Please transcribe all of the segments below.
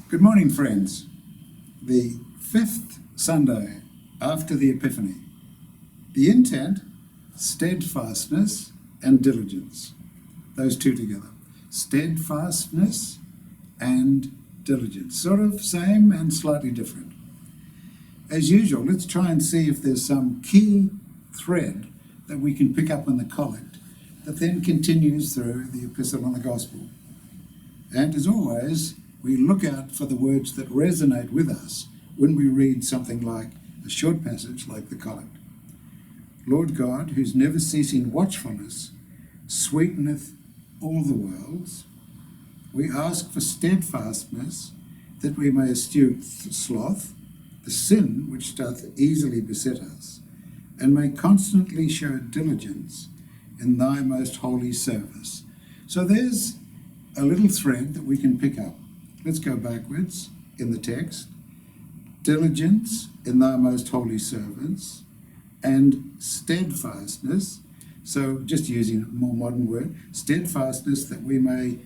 Good morning, friends. The fifth Sunday after the Epiphany. The intent, steadfastness and diligence. Those two together. Steadfastness and diligence. Sort of same and slightly different. As usual, let's try and see if there's some key thread that we can pick up in the collect that then continues through the Epistle and the Gospel. And as always, we look out for the words that resonate with us when we read something like a short passage like the collect. Lord God, whose never-ceasing watchfulness sweeteneth all the worlds, we ask for steadfastness, that we may eschew sloth, the sin which doth easily beset us, and may constantly show diligence in thy most holy service. So there's a little thread that we can pick up. Let's go backwards in the text. Diligence in thy most holy service, and steadfastness. So just using a more modern word, steadfastness, that we may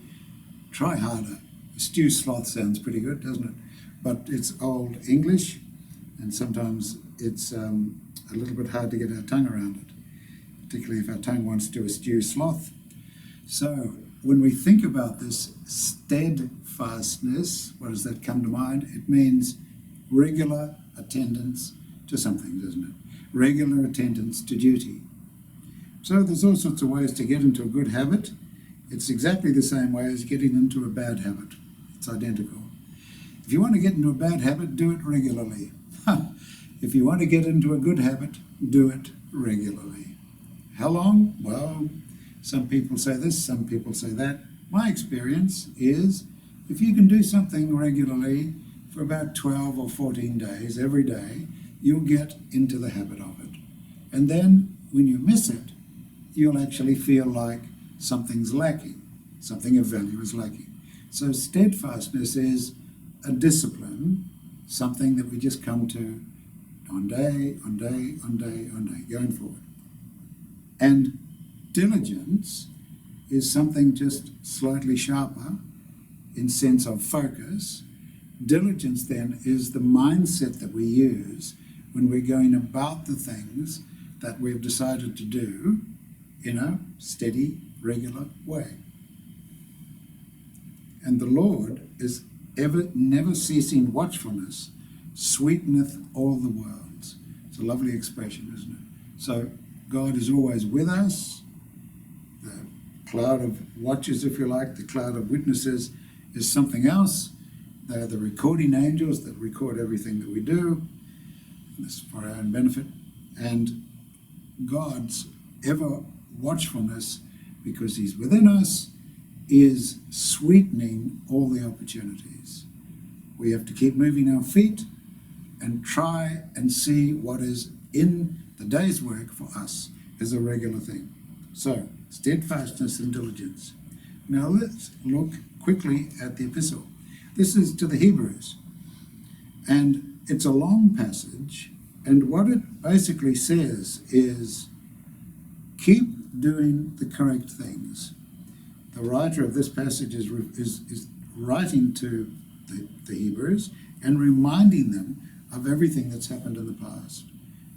try harder. Eschew sloth sounds pretty good, doesn't it? But it's old English, and sometimes it's a little bit hard to get our tongue around it, particularly if our tongue wants to eschew sloth. So when we think about this steadfastness, what does that come to mind? It means regular attendance to something, doesn't it? Regular attendance to duty. So there's all sorts of ways to get into a good habit. It's exactly the same way as getting into a bad habit. It's identical. If you want to get into a bad habit, do it regularly. If you want to get into a good habit, do it regularly. How long? Well, some people say this, some people say that. My experience is if you can do something regularly for about 12 or 14 days, every day, you'll get into the habit of it. And then when you miss it, you'll actually feel like something's lacking, something of value is lacking. So steadfastness is a discipline, something that we just come to on day, going forward. And diligence is something just slightly sharper in sense of focus. Diligence then is the mindset that we use when we're going about the things that we've decided to do in a steady, regular way. And the Lord is never ceasing watchfulness sweeteneth all the worlds. It's a lovely expression, isn't it? So God is always with us. The cloud of watchers, if you like, the cloud of witnesses is something else. They're the recording angels that record everything that we do. This is for our own benefit. And God's ever watchfulness, because he's within us, is sweetening all the opportunities. We have to keep moving our feet and try and see what is in the day's work for us as a regular thing. So, steadfastness and diligence. Now let's look quickly at the epistle. This is to the Hebrews, and it's a long passage, and what it basically says is keep doing the correct things. The writer of this passage is writing to the Hebrews and reminding them of everything that's happened in the past,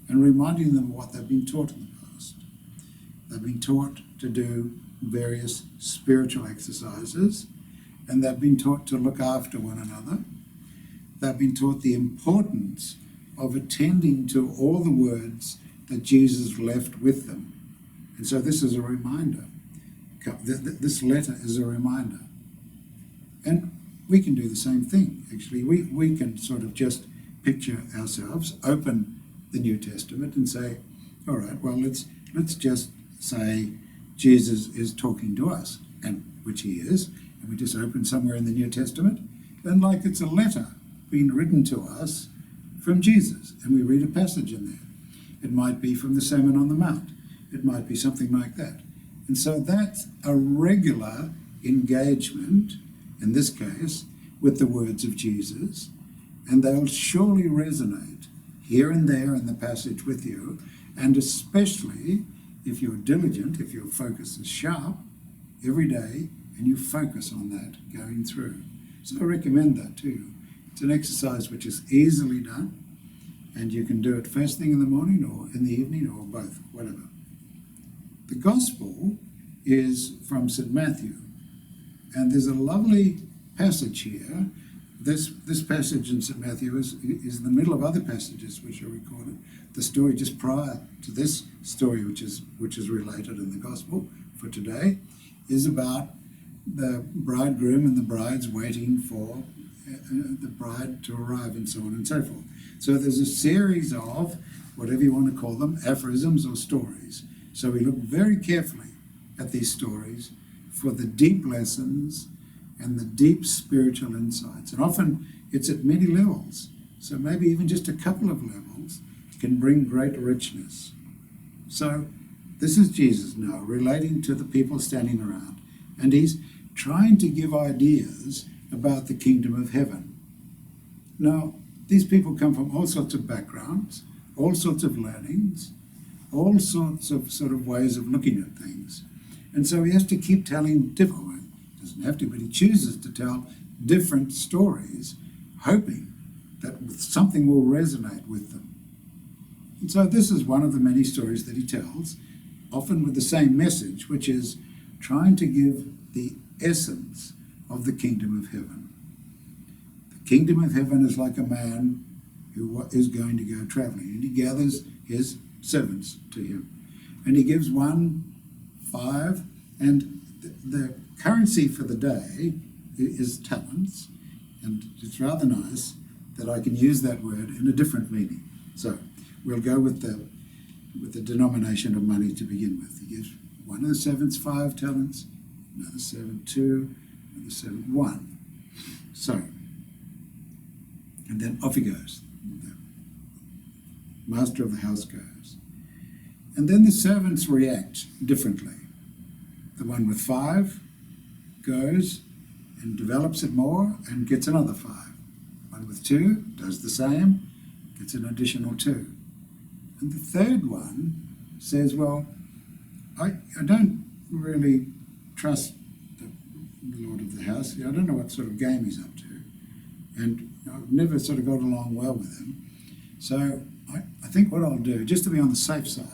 and reminding them of what they've been taught in the past. They've been taught to do various spiritual exercises, and they've been taught to look after one another. They've been taught the importance of attending to all the words that Jesus left with them. And so this is a reminder. This letter is a reminder. And we can do the same thing, actually. We can sort of just picture ourselves, open the New Testament and say, all right, well, let's just say Jesus is talking to us, and which he is, and we just open somewhere in the New Testament, and like it's a letter being written to us from Jesus, and we read a passage in there. It might be from the Sermon on the Mount. It might be something like that. And so that's a regular engagement, in this case, with the words of Jesus, and they'll surely resonate here and there in the passage with you, and especially if you're diligent, if your focus is sharp every day, and you focus on that going through. So I recommend that to you. It's an exercise which is easily done, and you can do it first thing in the morning or in the evening or both, whatever. The Gospel is from St. Matthew, and there's a lovely passage here. This passage in St. Matthew is in the middle of other passages which are recorded. The story just prior to this story, which is related in the Gospel for today, is about the bridegroom and the brides waiting for the bride to arrive, and so on and so forth. So there's a series of, whatever you want to call them, aphorisms or stories. So we look very carefully at these stories for the deep lessons and the deep spiritual insights. And often it's at many levels. So maybe even just a couple of levels can bring great richness. So this is Jesus now relating to the people standing around. And he's trying to give ideas about the kingdom of heaven. Now, these people come from all sorts of backgrounds, all sorts of learnings, all sorts of sort of ways of looking at things. And so he has to keep telling different, doesn't have to, but he chooses to tell different stories, hoping that something will resonate with them. And so this is one of the many stories that he tells, often with the same message, which is trying to give the essence of the kingdom of heaven. The kingdom of heaven is like a man who is going to go traveling, and he gathers his servants to him. And he gives 1 5, and the currency for the day is talents, and it's rather nice that I can use that word in a different meaning. So we'll go with the denomination of money to begin with. He gives one of the servants 5 talents, another servant 2, another servant 1. So, and then off he goes. The master of the house goes. And then the servants react differently. The one with 5 goes and develops it more and gets another 5. One with 2 does the same, gets an additional 2. And the third one says, well, I don't really trust the Lord of the house. I don't know what sort of game he's up to. And I've never sort of got along well with him. So I think what I'll do, just to be on the safe side,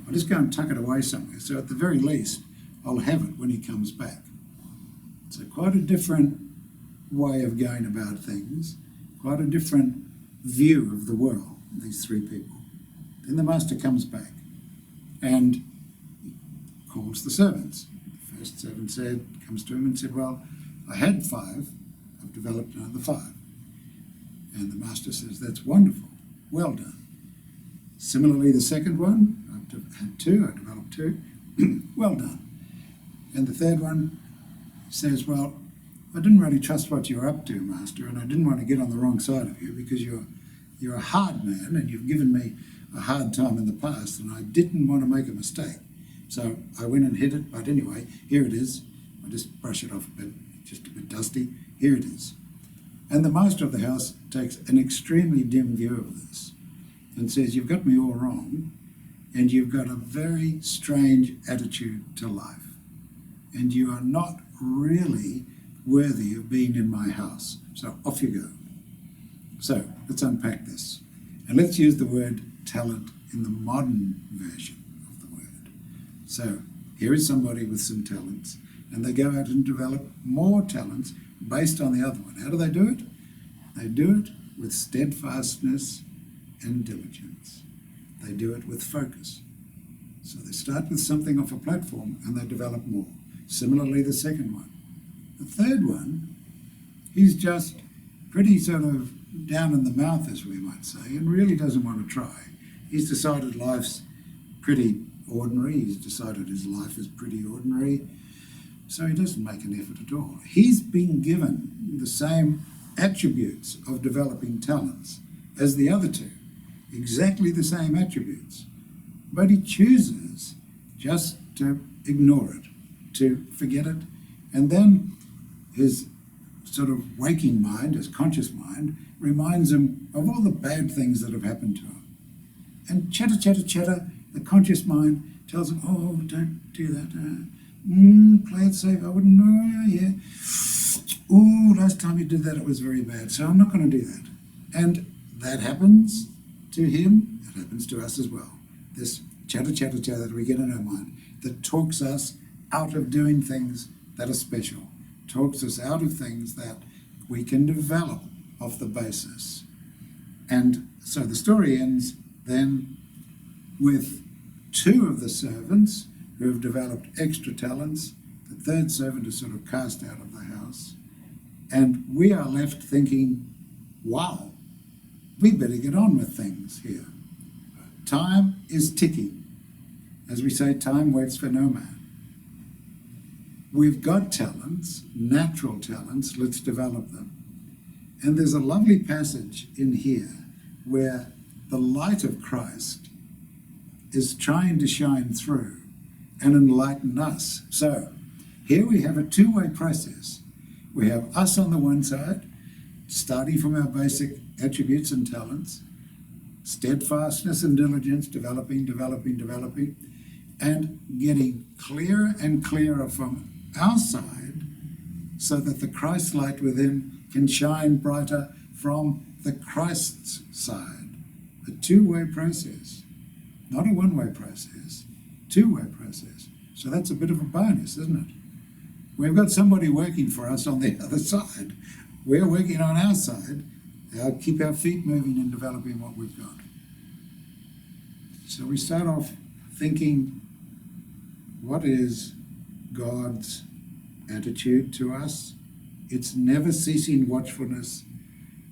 I'll just go and tuck it away somewhere. So at the very least, I'll have it when he comes back. So quite a different way of going about things, quite a different view of the world, these 3 people. Then the master comes back and calls the servants. The first servant comes to him and said, well, I had 5, I've developed another 5. And the master says, that's wonderful, well done. Similarly, the second one, I've had 2, I developed 2, well done. And the third one says, well, I didn't really trust what you're up to, master, and I didn't want to get on the wrong side of you because you're a hard man and you've given me a hard time in the past and I didn't want to make a mistake. So I went and hid it, but anyway, here it is. I'll just brush it off a bit, just a bit dusty. Here it is. And the master of the house takes an extremely dim view of this and says, you've got me all wrong and you've got a very strange attitude to life and you are not really worthy of being in my house. So off you go. So let's unpack this. And let's use the word talent in the modern version of the word. So here is somebody with some talents, and they go out and develop more talents based on the other one. How do they do it? They do it with steadfastness and diligence. They do it with focus. So they start with something off a platform and they develop more. Similarly, the second one. The third one, he's just pretty sort of down in the mouth, as we might say, and really doesn't want to try. He's decided life's pretty ordinary. He's decided his life is pretty ordinary. So he doesn't make an effort at all. He's been given the same attributes of developing talents as the other 2. Exactly the same attributes. But he chooses just to ignore it, to forget it. And then his sort of waking mind, his conscious mind, reminds him of all the bad things that have happened to him. And chatter, chatter, chatter, the conscious mind tells him, oh, don't do that. Play it safe. I wouldn't know, yeah. "Oh, last time you did that, it was very bad, so I'm not going to do that." And that happens to him, it happens to us as well. This chatter that we get in our mind that talks us out of doing things that are special, talks us out of things that we can develop off the basis. And so the story ends then with two of the servants who have developed extra talents. The third servant is sort of cast out of the house. And we are left thinking, wow, we better get on with things here. Time is ticking. As we say, time waits for no man. We've got talents, natural talents, let's develop them. And there's a lovely passage in here where the light of Christ is trying to shine through and enlighten us. So here we have a two-way process. We have us on the one side, starting from our basic attributes and talents, steadfastness and diligence, developing, and getting clearer and clearer from our side so that the Christ light within can shine brighter from the Christ's side. A two-way process, not a one-way process, two-way process. So that's a bit of a bonus, isn't it? We've got somebody working for us on the other side. We're working on our side. Keep our feet moving and developing what we've got. So we start off thinking, what is God's attitude to us? It's never ceasing watchfulness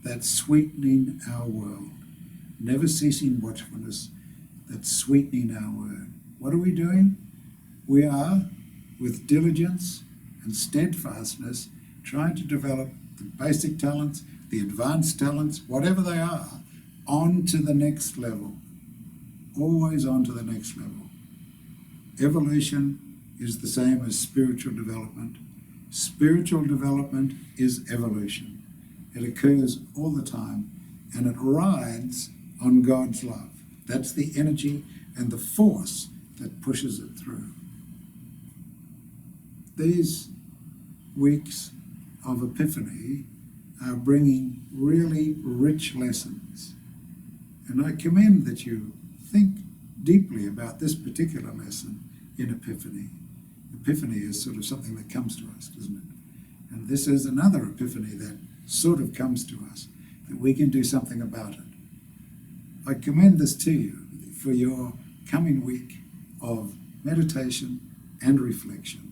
that's sweetening our world. Never ceasing watchfulness that's sweetening our word. What are we doing? We are, with diligence and steadfastness, trying to develop the basic talents, the advanced talents, whatever they are, on to the next level. Always on to the next level. Evolution is the same as spiritual development. Spiritual development is evolution. It occurs all the time, and it rides on God's love. That's the energy and the force that pushes it through. These weeks of Epiphany are bringing really rich lessons. And I commend that you think deeply about this particular lesson in Epiphany. Epiphany is sort of something that comes to us, doesn't it? And this is another epiphany that sort of comes to us, that we can do something about it. I commend this to you for your coming week of meditation and reflection.